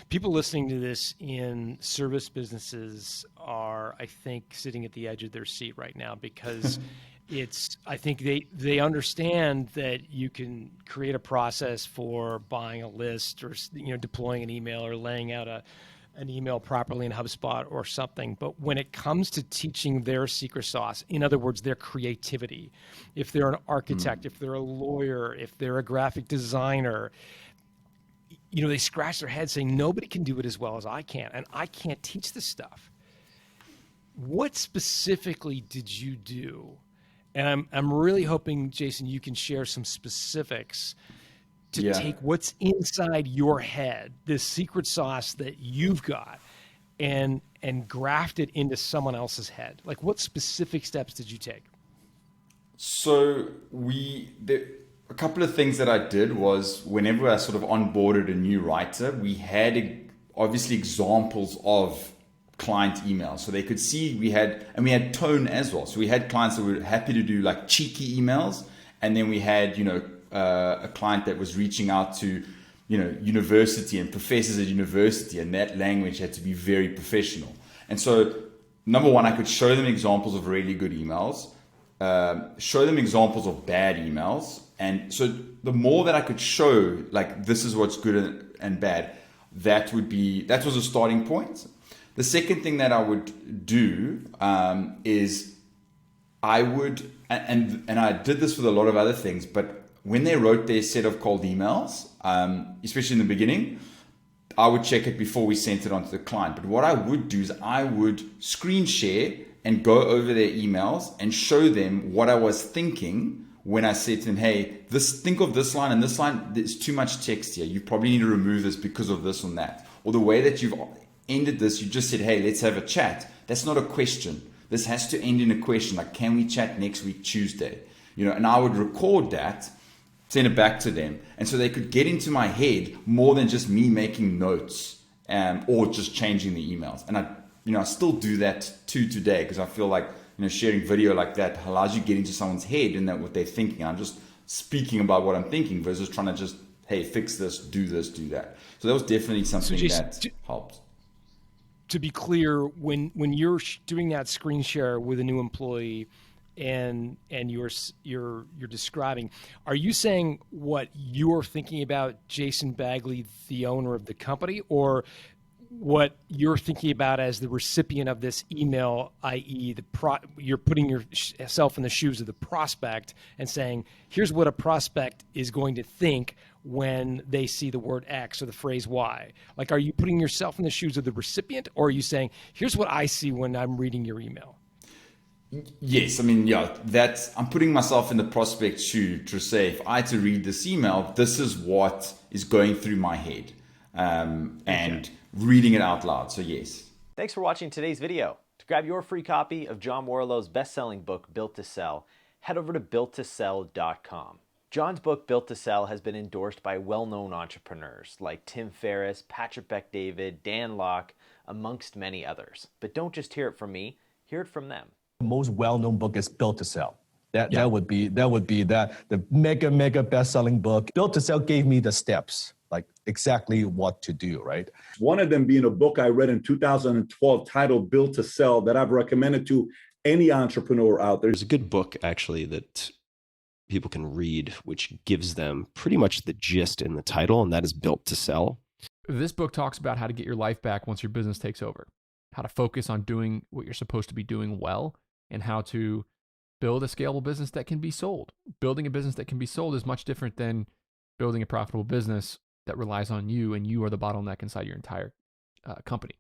people listening to this in service businesses are, I think, sitting at the edge of their seat right now because I think they understand that you can create a process for buying a list or, deploying an email or laying out an email properly in HubSpot or something. But when it comes to teaching their secret sauce, in other words, their creativity, if they're an architect, if they're a lawyer, if they're a graphic designer, they scratch their head saying, nobody can do it as well as I can, and I can't teach this stuff. What specifically did you do? And I'm really hoping, Jason, you can share some specifics to take what's inside your head, this secret sauce that you've got, and graft it into someone else's head. Like, what specific steps did you take? So a couple of things that I did was whenever I sort of onboarded a new writer, we had obviously examples of client emails. So they could see we had tone as well. So we had clients that were happy to do like cheeky emails. And then we had, a client that was reaching out to, university and professors at university, and that language had to be very professional. And so number one, I could show them examples of really good emails, show them examples of bad emails. And so the more that I could show, like, this is what's good and bad, that was a starting point. The second thing that I would do is I would, and I did this with a lot of other things, but when they wrote their set of cold emails, especially in the beginning, I would check it before we sent it on to the client. But what I would do is I would screen share and go over their emails and show them what I was thinking when I said to them, hey, think of this line and this line, there's too much text here. You probably need to remove this because of this and that. Or the way that you've ended this, you just said, hey, let's have a chat. That's not a question. This has to end in a question, like, can we chat next week, Tuesday? And I would record that, send it back to them. And so they could get into my head more than just me making notes or just changing the emails. And I still do that today because I feel like, sharing video like that allows you to get into someone's head and that what they're thinking. I'm just speaking about what I'm thinking versus trying to just, hey, fix this, do that. So that was definitely something that helped. To be clear, when you're doing that screen share with a new employee and you're describing, are you saying what you're thinking about Jason Bagley, the owner of the company, or what you're thinking about as the recipient of this email, i.e. you're putting yourself in the shoes of the prospect and saying, here's what a prospect is going to think when they see the word X or the phrase Y? Like, are you putting yourself in the shoes of the recipient, or are you saying, here's what I see when I'm reading your email? Yes, I'm putting myself in the prospect's shoe to say, if I had to read this email, this is what is going through my head, and reading it out loud. So yes. Thanks for watching today's video. To grab your free copy of John Warrillow's best-selling book, Built to Sell, head over to @builttosell.com. John's book, Built to Sell, has been endorsed by well-known entrepreneurs like Tim Ferriss, Patrick Bet-David, Dan Lok, amongst many others. But don't just hear it from me, hear it from them. The most well-known book is Built to Sell. That would be the mega best-selling book. Built to Sell gave me the steps, like exactly what to do, right? One of them being a book I read in 2012 titled Built to Sell that I've recommended to any entrepreneur out there. There's a good book actually that people can read, which gives them pretty much the gist in the title, and that is Built to Sell. This book talks about how to get your life back once your business takes over, how to focus on doing what you're supposed to be doing well, and how to build a scalable business that can be sold. Building a business that can be sold is much different than building a profitable business that relies on you and you are the bottleneck inside your entire company.